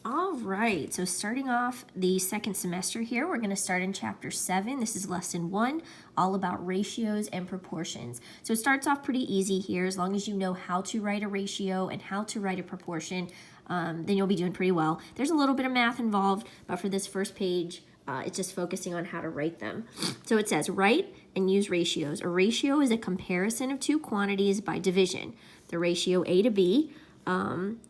All right, so starting off the second semester here, we're going to start in Chapter 7. This is Lesson 1, all about ratios and proportions. So it starts off pretty easy here. As long as you know how to write a ratio and how to write a proportion, then you'll be doing pretty well. There's a little bit of math involved, but for this first page, it's just focusing on how to write them. So it says, write and use ratios. A ratio is a comparison of two quantities by division. The ratio A to B,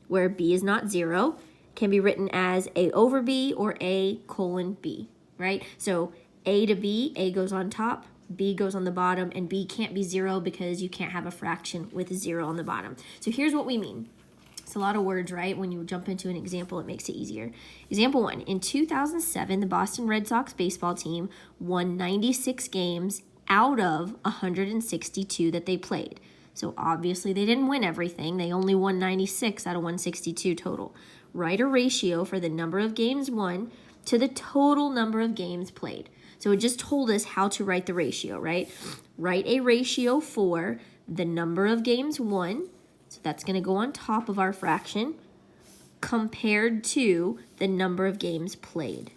where B is not 0, can be written as A over B or A colon B, right? So A to B, A goes on top, B goes on the bottom, and B can't be 0 because you can't have a fraction with 0 on the bottom. So here's what we mean. It's a lot of words, right? When you jump into an example, it makes it easier. Example 1, in 2007, the Boston Red Sox baseball team won 96 games out of 162 that they played. So obviously they didn't win everything. They only won 96 out of 162 total. Write a ratio for the number of games won to the total number of games played. So it just told us how to write the ratio, right? Write a ratio for the number of games won, so that's going to go on top of our fraction, compared to the number of games played.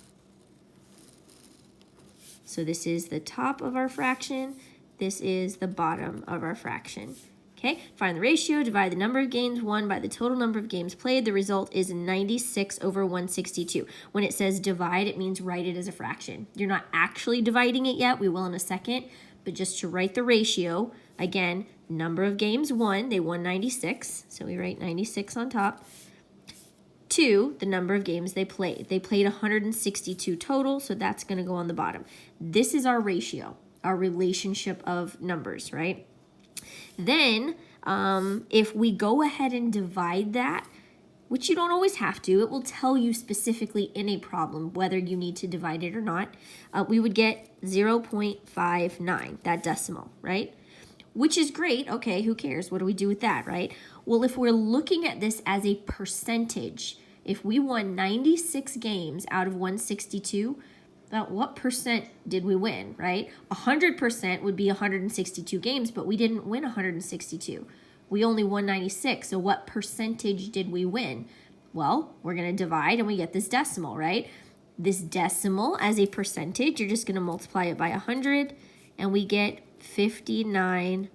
So this is the top of our fraction, this is the bottom of our fraction. Okay, find the ratio, divide the number of games won by the total number of games played. The result is 96 over 162. When it says divide, it means write it as a fraction. You're not actually dividing it yet. We will in a second. But just to write the ratio, again, number of games won. They won 96, so we write 96 on top. To the number of games they played. They played 162 total, so that's going to go on the bottom. This is our ratio, our relationship of numbers, right? Then, if we go ahead and divide that, which you don't always have to, it will tell you specifically in a problem whether you need to divide it or not, we would get 0.59, that decimal, right? Which is great. Okay, who cares? What do we do with that, right? Well, if we're looking at this as a percentage, if we won 96 games out of 162, about what percent did we win, right? 100% would be 162 games, but we didn't win 162. We only won 96, so what percentage did we win? Well, we're going to divide and we get this decimal, right? This decimal as a percentage, you're just going to multiply it by 100, and we get 59%,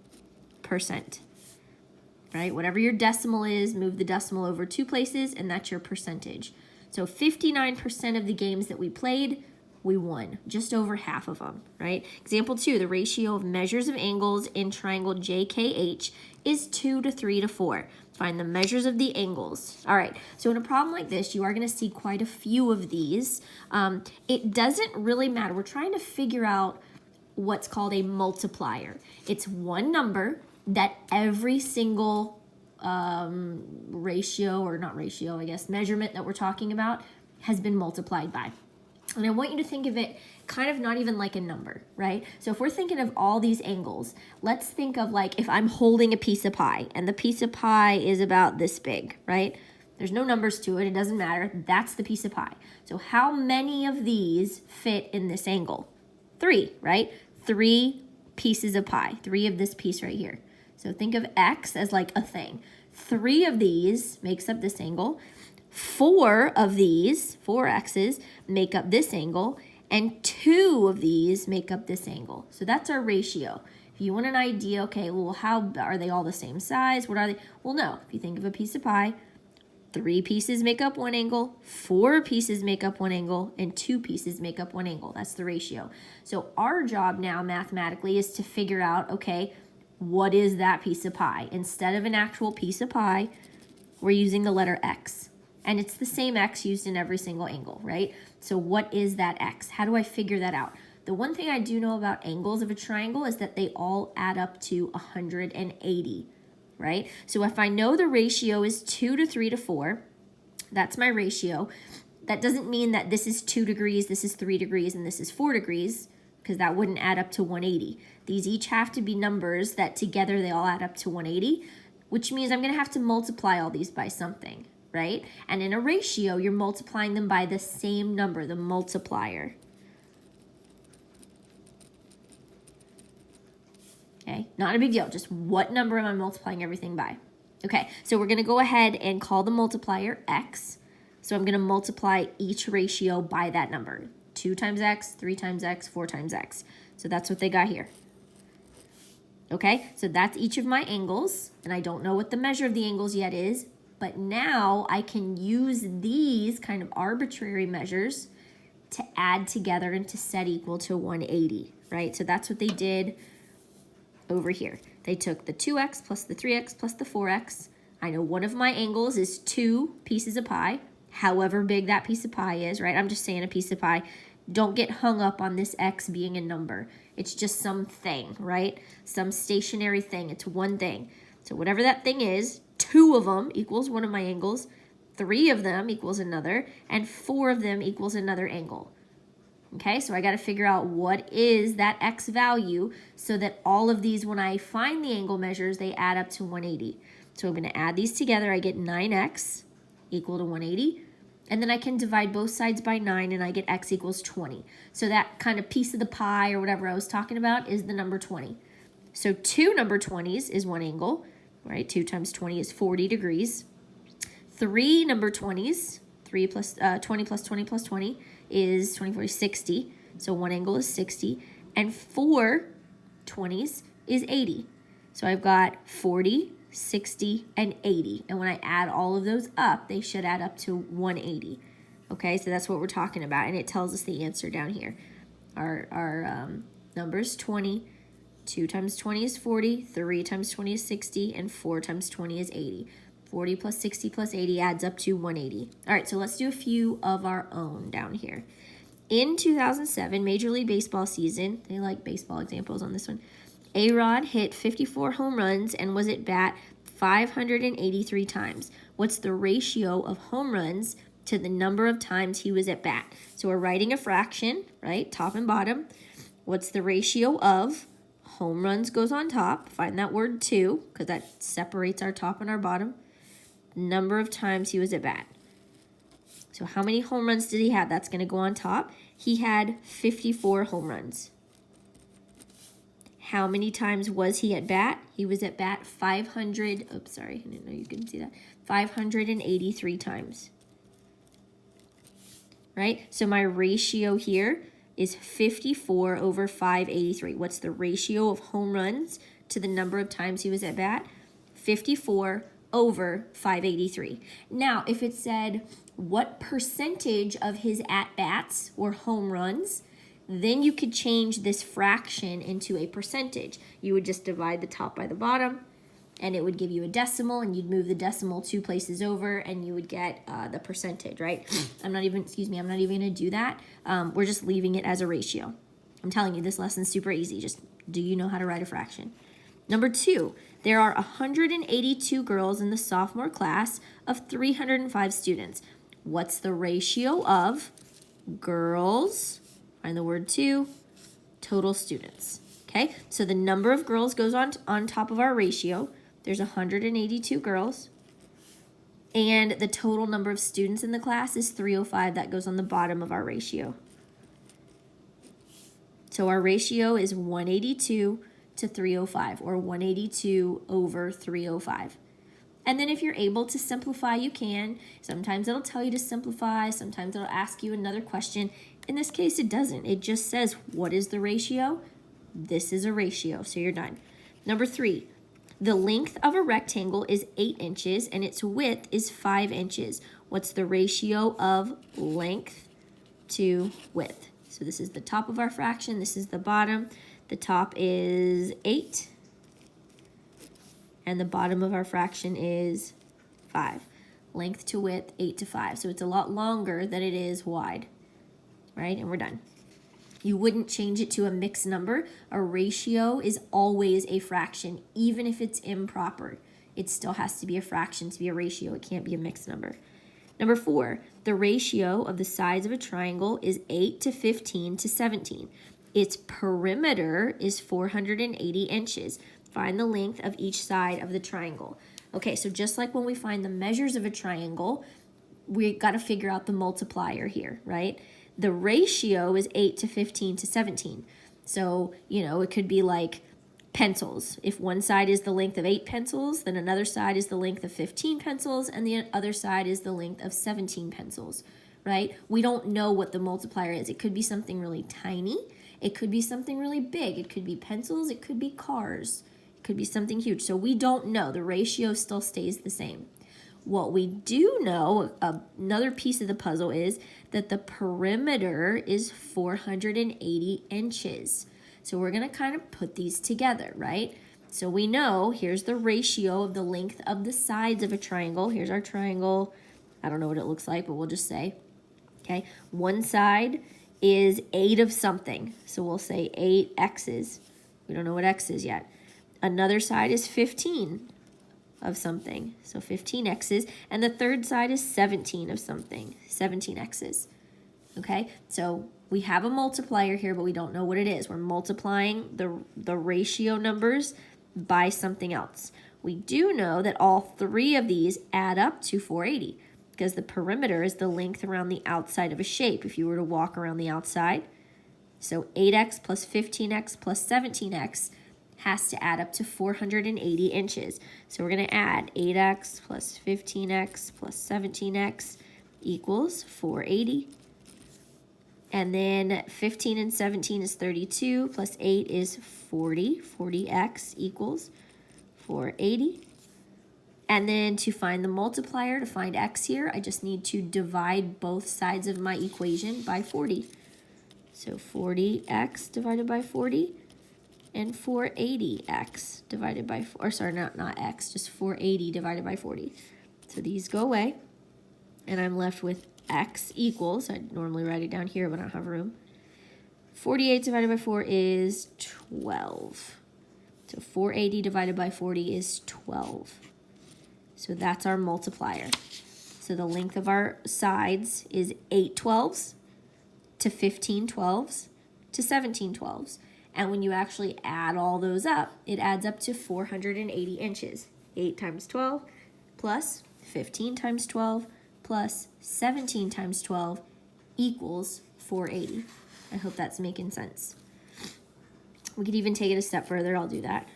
right? Whatever your decimal is, move the decimal over 2 places, and that's your percentage. So 59% of the games that we played, we won, just over half of them, right? Example 2, the ratio of measures of angles in triangle JKH is 2 to 3 to 4. Find the measures of the angles. All right, so in a problem like this, you are going to see quite a few of these. It doesn't really matter. We're trying to figure out what's called a multiplier. It's one number that every single measurement that we're talking about has been multiplied by. And I want you to think of it kind of not even like a number, right? So if we're thinking of all these angles, let's think of like if I'm holding a piece of pie and the piece of pie is about this big, right? There's no numbers to it. It doesn't matter. That's the piece of pie. So how many of these fit in this angle? 3, right? 3 pieces of pie, 3 of this piece right here. So think of X as like a thing. 3 of these makes up this angle. 4 of these, 4 X's, make up this angle, and 2 of these make up this angle. So that's our ratio. If you want an idea, okay, well, how are they all the same size? What are they? Well, no. If you think of a piece of pie, 3 pieces make up one angle, 4 pieces make up one angle, and 2 pieces make up one angle. That's the ratio. So our job now mathematically is to figure out, okay, what is that piece of pie? Instead of an actual piece of pie, we're using the letter X. And it's the same X used in every single angle, right? So what is that X? How do I figure that out? The one thing I do know about angles of a triangle is that they all add up to 180, right? So if I know the ratio is 2 to 3 to 4, that's my ratio. That doesn't mean that this is 2 degrees, this is 3 degrees, and this is 4 degrees, because that wouldn't add up to 180. These each have to be numbers that together they all add up to 180, which means I'm going to have to multiply all these by something, right? And in a ratio, you're multiplying them by the same number, the multiplier. Okay, not a big deal. Just what number am I multiplying everything by? Okay, so we're going to go ahead and call the multiplier X. So I'm going to multiply each ratio by that number. 2 times x, 3 times x, 4 times x. So that's what they got here. Okay, so that's each of my angles, and I don't know what the measure of the angles yet is, but now I can use these kind of arbitrary measures to add together and to set equal to 180, right? So that's what they did over here. They took the 2x plus the 3x plus the 4x. I know one of my angles is 2 pieces of pie, however big that piece of pie is, right? I'm just saying a piece of pie. Don't get hung up on this x being a number. It's just some thing, right? Some stationary thing. It's one thing. So whatever that thing is, 2 of them equals one of my angles, 3 of them equals another, and 4 of them equals another angle. Okay, so I got to figure out what is that x value so that all of these, when I find the angle measures, they add up to 180. So I'm going to add these together. I get 9x equal to 180. And then I can divide both sides by 9 and I get x equals 20. So that kind of piece of the pie or whatever I was talking about is the number 20. So 2 number 20s is one angle, right? 2 times 20 is 40 degrees. 3 number 20s, 3 plus 20 plus 20 plus 20 is 24, 60. So one angle is 60. And 4 20s is 80. So I've got 40, 60, and 80. And when I add all of those up, they should add up to 180. Okay, so that's what we're talking about. And it tells us the answer down here. Our number is 20. 2 times 20 is 40. 3 times 20 is 60. And 4 times 20 is 80. 40 plus 60 plus 80 adds up to 180. All right, so let's do a few of our own down here. In 2007, Major League Baseball season, they like baseball examples on this one, A-Rod hit 54 home runs and was at bat 583 times. What's the ratio of home runs to the number of times he was at bat? So we're writing a fraction, right? Top and bottom. What's the ratio of home runs goes on top? Find that word 2 because that separates our top and our bottom. Number of times he was at bat. So how many home runs did he have? That's going to go on top. He had 54 home runs. How many times was he at bat? He was at bat 500, oops, sorry, I didn't know you couldn't see that. 583 times. Right? So my ratio here is 54 over 583. What's the ratio of home runs to the number of times he was at bat? 54 over 583. Now, if it said what percentage of his at-bats or home runs, then you could change this fraction into a percentage. You would just divide the top by the bottom, and it would give you a decimal, and you'd move the decimal 2 places over, and you would get the percentage, right? I'm not even going to do that. We're just leaving it as a ratio. I'm telling you, this lesson's super easy. Just do you know how to write a fraction? Number 2, there are 182 girls in the sophomore class of 305 students. What's the ratio of girls, find the word 2, total students? Okay, so the number of girls goes on top of our ratio. There's 182 girls. And the total number of students in the class is 305. That goes on the bottom of our ratio. So our ratio is 182 to 305, or 182 over 305. And then if you're able to simplify, you can. Sometimes it'll tell you to simplify. Sometimes it'll ask you another question. In this case, it doesn't. It just says, what is the ratio? This is a ratio, so you're done. Number 3, the length of a rectangle is 8 inches and its width is 5 inches. What's the ratio of length to width? So this is the top of our fraction. This is the bottom. The top is 8. And the bottom of our fraction is 5. Length to width, 8 to 5. So it's a lot longer than it is wide, right? And we're done. You wouldn't change it to a mixed number. A ratio is always a fraction, even if it's improper. It still has to be a fraction to be a ratio. It can't be a mixed number. Number 4, the ratio of the sides of a triangle is 8 to 15 to 17. Its perimeter is 480 inches. Find the length of each side of the triangle. Okay, so just like when we find the measures of a triangle, we got to figure out the multiplier here, right? The ratio is 8 to 15 to 17. So, it could be like pencils. If one side is the length of 8 pencils, then another side is the length of 15 pencils, and the other side is the length of 17 pencils, right? We don't know what the multiplier is. It could be something really tiny. It could be something really big. It could be pencils. It could be cars. It could be something huge. So we don't know. The ratio still stays the same. What we do know, another piece of the puzzle, is that the perimeter is 480 inches. So we're going to kind of put these together, right? So we know here's the ratio of the length of the sides of a triangle. Here's our triangle. I don't know what it looks like, but we'll just say, okay, one side is 8 of something. So we'll say 8 x's. We don't know what x is yet. Another side is 15 of something. So 15 x's. And the third side is 17 of something. 17 x's. Okay, so we have a multiplier here, but we don't know what it is. We're multiplying the ratio numbers by something else. We do know that all 3 of these add up to 480 because the perimeter is the length around the outside of a shape if you were to walk around the outside. So 8x plus 15x plus 17x has to add up to 480 inches. So we're going to add 8x plus 15x plus 17x equals 480. And then 15 and 17 is 32, plus 8 is 40. 40x equals 480. And then to find the multiplier, to find x here, I just need to divide both sides of my equation by 40. So 40x divided by 40, and 480x divided by, or sorry, not x, just 480 divided by 40. So these go away, and I'm left with x equals, I'd normally write it down here, but I don't have room. 48 divided by 4 is 12. So 480 divided by 40 is 12. So that's our multiplier. So the length of our sides is 8 12s to 15 12s to 17 12s. And when you actually add all those up, it adds up to 480 inches. 8 times 12 plus 15 times 12 plus 17 times 12 equals 480. I hope that's making sense. We could even take it a step further. I'll do that.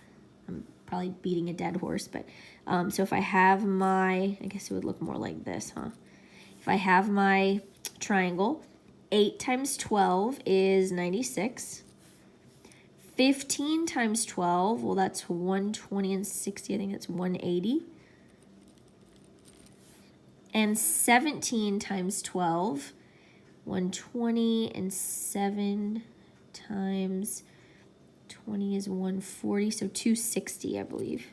I'm probably beating a dead horse, but so if I have my, I guess it would look more like this, huh? If I have my triangle, 8 times 12 is 96. 15 times 12, well, that's 120 and 60. I think that's 180. And 17 times 12, 120 and 7 times 20 is 140, so 260, I believe.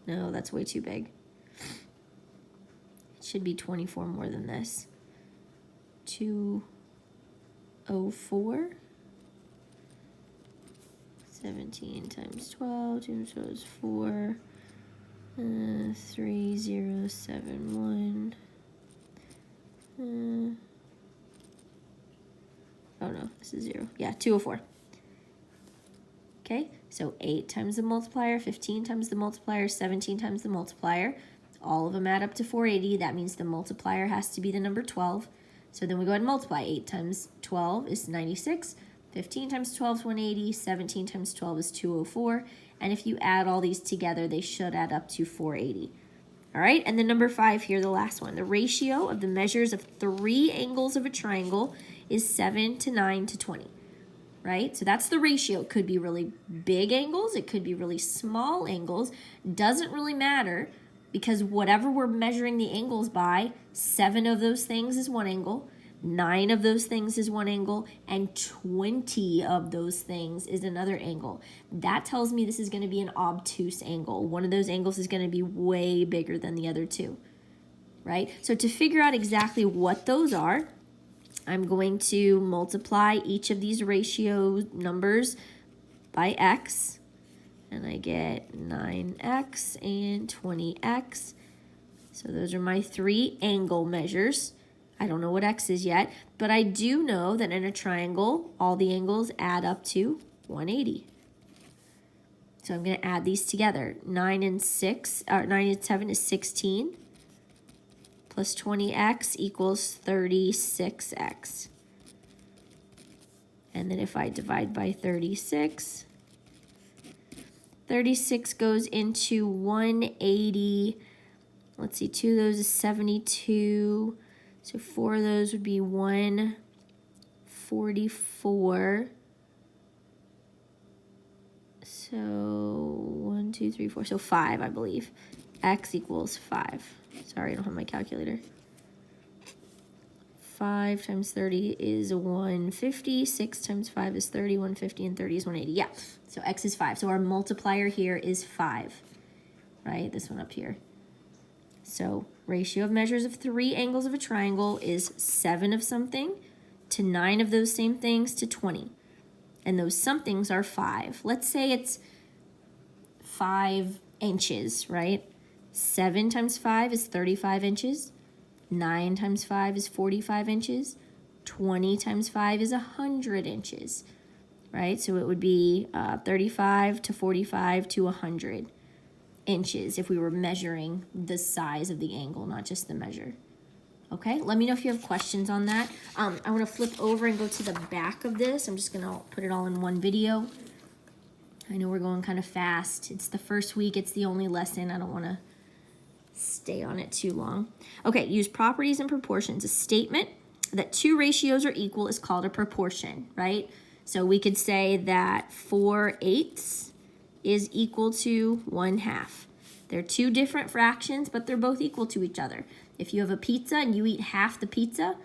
No, that's way too big. It should be 24 more than this. 204. 17 times 12, 2 times 12 is 4. 3071. Oh no, this is 0. Yeah, 204. Okay, so 8 times the multiplier, 15 times the multiplier, 17 times the multiplier. All of them add up to 480. That means the multiplier has to be the number 12. So then we go ahead and multiply. 8 times 12 is 96. 15 times 12 is 180. 17 times 12 is 204. And if you add all these together, they should add up to 480. All right, and then number 5 here, the last one. The ratio of the measures of 3 angles of a triangle is 7 to 9 to 20, right? So that's the ratio. It could be really big angles. It could be really small angles. Doesn't really matter because whatever we're measuring the angles by, 7 of those things is one angle, 9 of those things is one angle, and 20 of those things is another angle. That tells me this is going to be an obtuse angle. One of those angles is going to be way bigger than the other two, right? So to figure out exactly what those are, I'm going to multiply each of these ratio numbers by x, and I get 9x and 20x. So those are my 3 angle measures. I don't know what x is yet, but I do know that in a triangle, all the angles add up to 180. So I'm going to add these together. 9 and 7 is 16, plus 20x equals 36x. And then if I divide by 36, 36 goes into 180. Let's see, 2 of those is 72. So 4 of those would be 144. So 1, 2, 3, 4. So 5, I believe. X equals 5. Sorry, I don't have my calculator. 5 times 30 is 150. 6 times 5 is 30. 150 and 30 is 180. Yeah, so X is 5. So our multiplier here is 5, right? This one up here. So ratio of measures of 3 angles of a triangle is 7 of something to 9 of those same things to 20. And those somethings are 5. Let's say it's 5 inches, right? 7 times 5 is 35 inches. 9 times 5 is 45 inches. 20 times 5 is 100 inches, right? So it would be 35 to 45 to 100 inches if we were measuring the size of the angle, not just the measure. Okay, let me know if you have questions on that. I want to flip over and go to the back of this. I'm just going to put it all in one video. I know we're going kind of fast. It's the first week. It's the only lesson. I don't want to stay on it too long. Okay, use properties and proportions. A statement that 2 ratios are equal is called a proportion, right? So we could say that 4/8 is equal to 1/2. They're 2 different fractions, but they're both equal to each other. If you have a pizza and you eat half the pizza,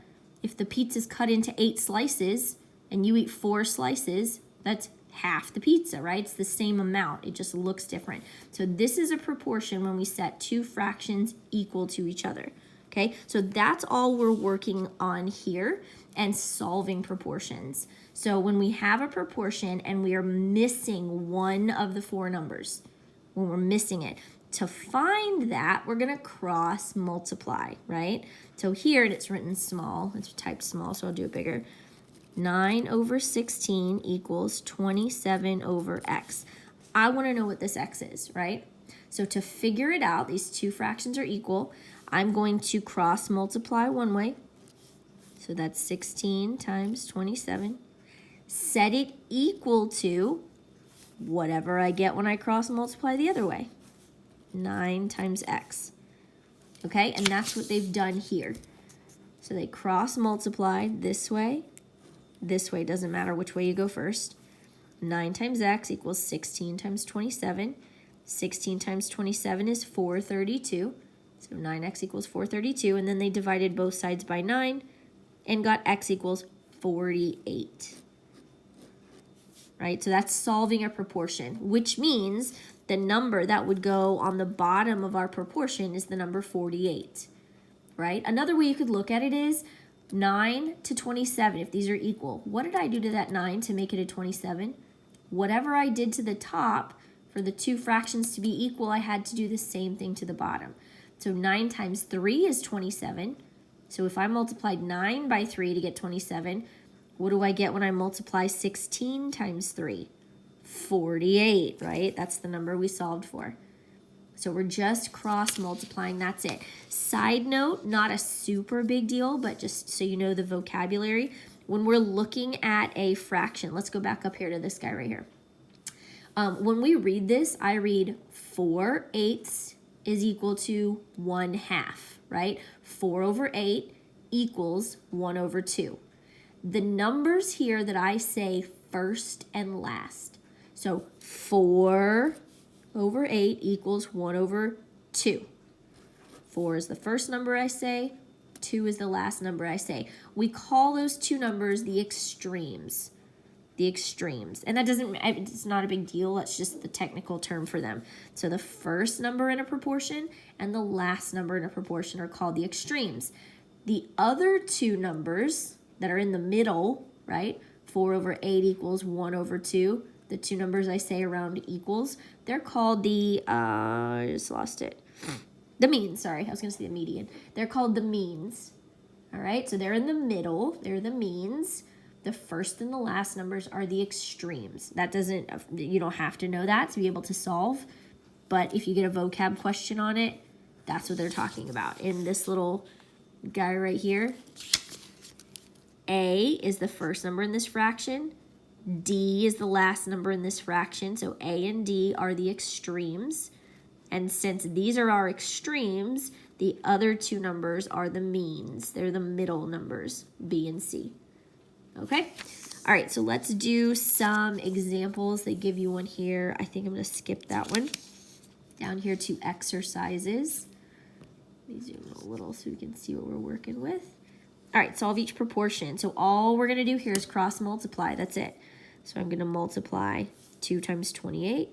if the pizza is cut into 8 slices and you eat 4 slices, that's half the pizza, right? It's the same amount. It just looks different. So this is a proportion when we set 2 fractions equal to each other. Okay, so that's all we're working on here and solving proportions. So when we have a proportion and we are missing one of the 4 numbers, when we're missing it, to find that, we're going to cross multiply, right? So here it's written small. It's typed small, so I'll do it bigger. 9 over 16 equals 27 over x. I want to know what this x is, right? So to figure it out, these 2 fractions are equal. I'm going to cross multiply one way. So that's 16 times 27. Set it equal to whatever I get when I cross multiply the other way. 9 times x. Okay, and that's what they've done here. So they cross multiply this way, doesn't matter which way you go first. 9 times x equals 16 times 27. 16 times 27 is 432. So 9x equals 432, and then they divided both sides by 9 and got x equals 48. Right, so that's solving a proportion, which means the number that would go on the bottom of our proportion is the number 48, right? Another way you could look at it is 9 to 27, if these are equal. What did I do to that 9 to make it a 27? Whatever I did to the top for the 2 fractions to be equal, I had to do the same thing to the bottom. So 9 times 3 is 27. So if I multiplied 9 by 3 to get 27, what do I get when I multiply 16 times 3? 48, right? That's the number we solved for. So we're just cross multiplying, that's it. Side note, not a super big deal, but just so you know the vocabulary, when we're looking at a fraction, let's go back up here to this guy right here. When we read this, I read 4/8 is equal to 1/2, right? 4 over 8 equals 1 over 2. The numbers here that I say first and last. So 4 over 8 equals 1 over 2. 4 is the first number I say. 2 is the last number I say. We call those 2 numbers the extremes. The extremes. And that doesn't, it's not a big deal. That's just the technical term for them. So the first number in a proportion and the last number in a proportion are called the extremes. The other 2 numbers that are in the middle, right? 4 over 8 equals 1 over 2. The 2 numbers I say around equals, they're called the, I just lost it. The means, sorry. I was going to say the median. They're called the means. All right, so they're in the middle. They're the means. The first and the last numbers are the extremes. That doesn't, you don't have to know that to be able to solve. But if you get a vocab question on it, that's what they're talking about. In this little guy right here, A is the first number in this fraction. D is the last number in this fraction, so A and D are the extremes. And since these are our extremes, the other two numbers are the means. They're the middle numbers, B and C. Okay? All right, so let's do some examples. They give you one here. I think I'm going to skip that one. Down here to exercises. Let me zoom in a little so we can see what we're working with. All right, solve each proportion. So all we're going to do here is cross multiply. That's it. So I'm going to multiply 2 times 28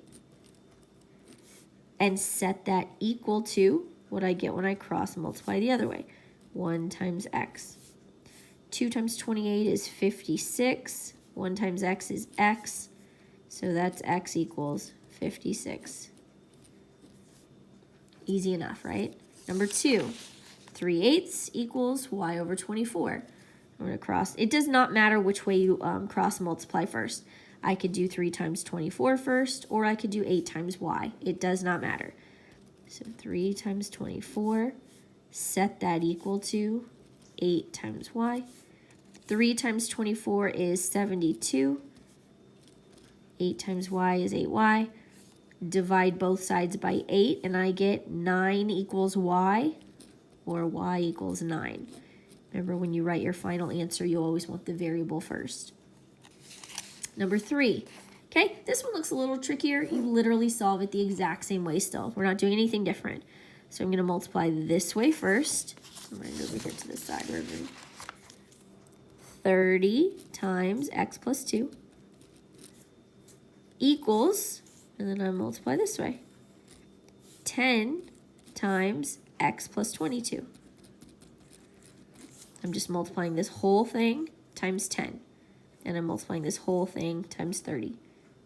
and set that equal to what I get when I cross multiply the other way. 1 times x. 2 times 28 is 56. 1 times x is x. So that's x equals 56. Easy enough, right? Number 2, 3/8 equals y over 24. I'm going to cross. It does not matter which way you cross multiply first. I could do 3 times 24 first, or I could do 8 times y. It does not matter. So 3 times 24, set that equal to 8 times y. 3 times 24 is 72. 8 times y is 8y. Divide both sides by 8, and I get 9 equals y, or y equals 9. Remember, when you write your final answer, you always want the variable first. Number 3. Okay, this one looks a little trickier. You literally solve it the exact same way still. We're not doing anything different. So I'm going to multiply this way first. I'm going to go over here to this side. 30 times x plus 2 equals, and then I multiply this way, 10 times x plus 22. I'm just multiplying this whole thing times 10. And I'm multiplying this whole thing times 30.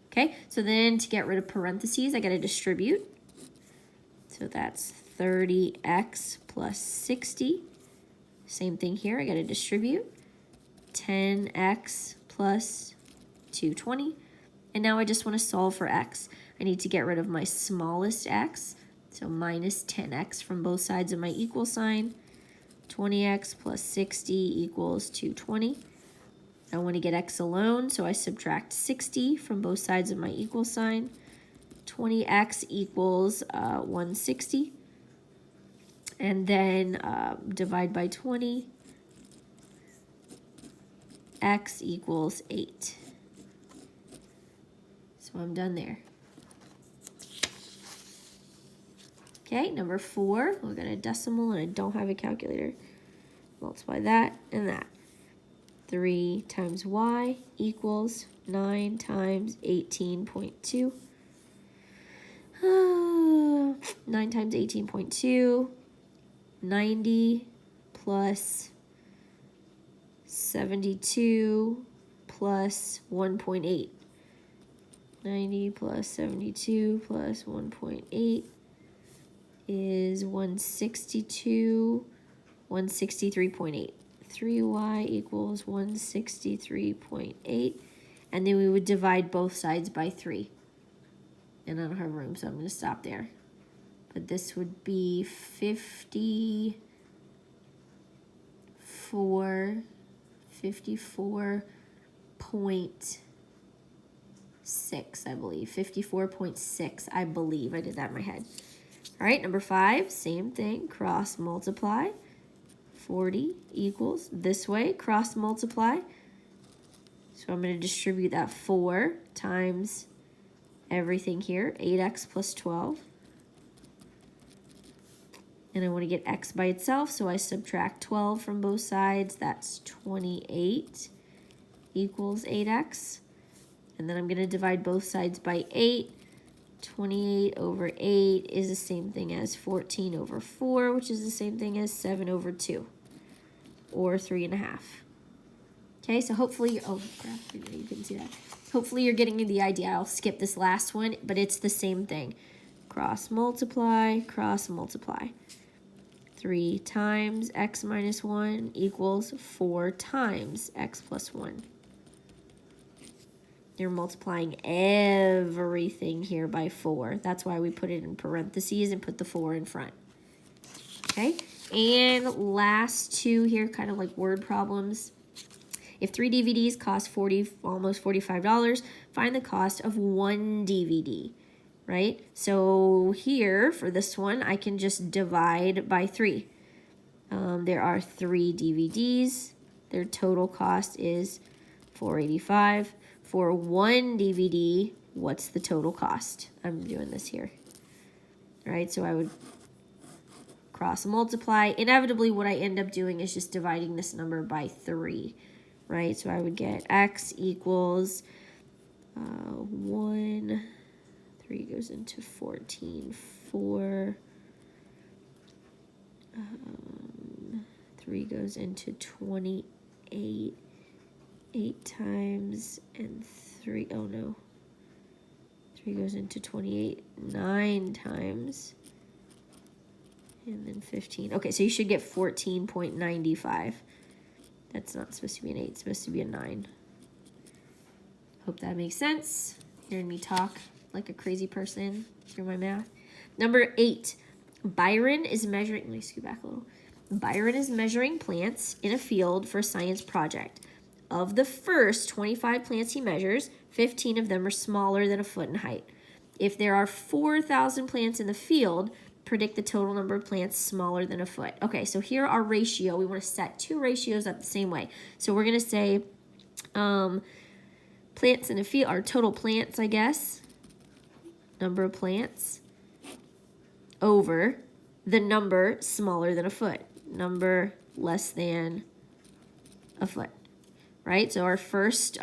Okay, so then to get rid of parentheses, I got to distribute. So that's 30x plus 60. Same thing here, I got to distribute. 10x plus 220. And now I just want to solve for x. I need to get rid of my smallest x. So minus 10x from both sides of my equal sign. 20x plus 60 equals 220. I want to get x alone, so I subtract 60 from both sides of my equal sign. 20x equals 160. And then divide by 20. X equals 8. So I'm done there. Okay, number 4, we got a decimal and I don't have a calculator. Multiply that and that. 3 times y equals 9 times 18.2. 9 times 18.2, 90 plus 72 plus 1.8. 90 plus 72 plus 1.8 is 163.8. 3y equals 163.8. And then we would divide both sides by 3. And I don't have room, so I'm going to stop there. But this would be 54.6, I believe. 54.6, I believe. I did that in my head. All right, number 5, same thing. Cross multiply. 40 equals this way. Cross multiply. So I'm going to distribute that 4 times everything here. 8x plus 12. And I want to get x by itself, so I subtract 12 from both sides. That's 28 equals 8x. And then I'm going to divide both sides by 8. 28 over 8 is the same thing as 14 over 4, which is the same thing as 7 over 2, or 3.5. Okay, so hopefully you're, oh crap, you can see that. Hopefully you're getting the idea. I'll skip this last one, but it's the same thing. Cross multiply, cross multiply. 3 times x minus 1 equals 4 times x plus 1. You're multiplying everything here by 4. That's why we put it in parentheses and put the 4 in front. Okay, and last two here, kind of like word problems. If 3 DVDs cost almost $45, find the cost of 1 DVD, right? So here, for this one, I can just divide by 3. There are 3 DVDs. Their total cost is $4.85. For 1 DVD, what's the total cost? I'm doing this here. All right, so I would cross multiply. Inevitably, what I end up doing is just dividing this number by 3, right? So I would get x equals 1, 3 goes into 14, 4, 3 goes into 28, 8 times, and 3, oh no, 3 goes into 28, 9 times, and then 15. Okay, so you should get 14.95. That's not supposed to be an 8, it's supposed to be a 9. Hope that makes sense. Hearing me talk like a crazy person through my math. Number 8, Byron is measuring, let me scoot back a little. Byron is measuring plants in a field for a science project. Of the first 25 plants he measures, 15 of them are smaller than a foot in height. If there are 4,000 plants in the field, predict the total number of plants smaller than a foot. Okay, so here our ratio, we want to set 2 ratios up the same way. So we're going to say plants in a field, or total plants, I guess, number of plants, over the number smaller than a foot, number less than a foot, right? So our first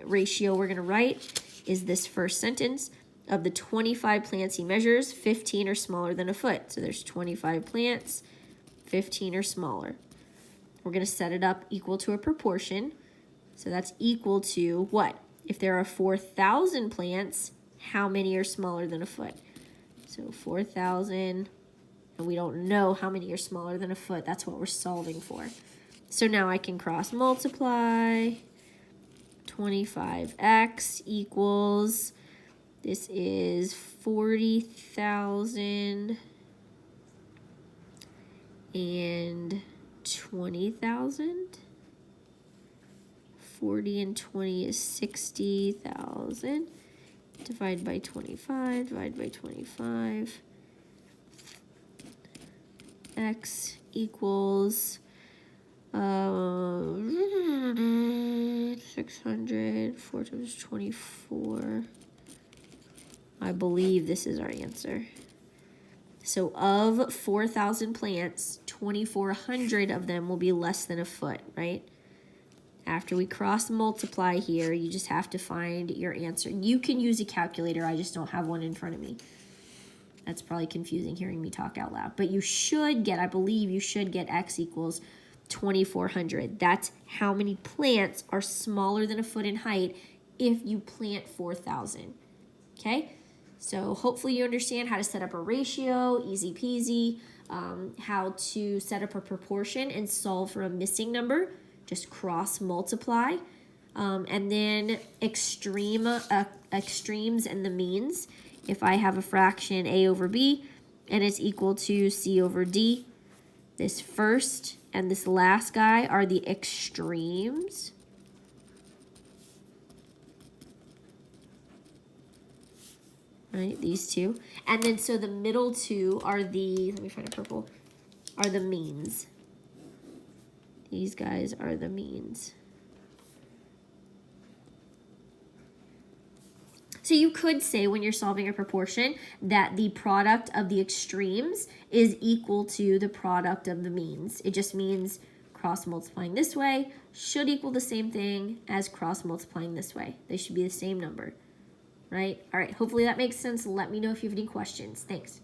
ratio we're going to write is this first sentence. Of the 25 plants he measures, 15 are smaller than a foot. So there's 25 plants, 15 are smaller. We're going to set it up equal to a proportion. So that's equal to what? If there are 4,000 plants, how many are smaller than a foot? So 4,000, and we don't know how many are smaller than a foot. That's what we're solving for. So now I can cross multiply. 25x equals, this is 40,000 and 20,000. 40 and 20 is 60,000. Divide by 25, divide by 25. X equals 600, 4 times 24. I believe this is our answer. So of 4,000 plants, 2,400 of them will be less than a foot, right? After we cross multiply here, you just have to find your answer. You can use a calculator. I just don't have one in front of me. That's probably confusing hearing me talk out loud. But you should get, I believe you should get x equals 2,400. That's how many plants are smaller than a foot in height if you plant 4,000. Okay? So hopefully you understand how to set up a ratio, easy peasy, how to set up a proportion and solve for a missing number. Just cross multiply. And then extremes and the means. If I have a fraction a over b and it's equal to c over d, this first and this last guy are the extremes. Right, these two. And then so the middle two are the, let me find a purple, are the means. These guys are the means. So you could say when you're solving a proportion that the product of the extremes is equal to the product of the means. It just means cross multiplying this way should equal the same thing as cross multiplying this way. They should be the same number, right? All right, hopefully that makes sense. Let me know if you have any questions. Thanks.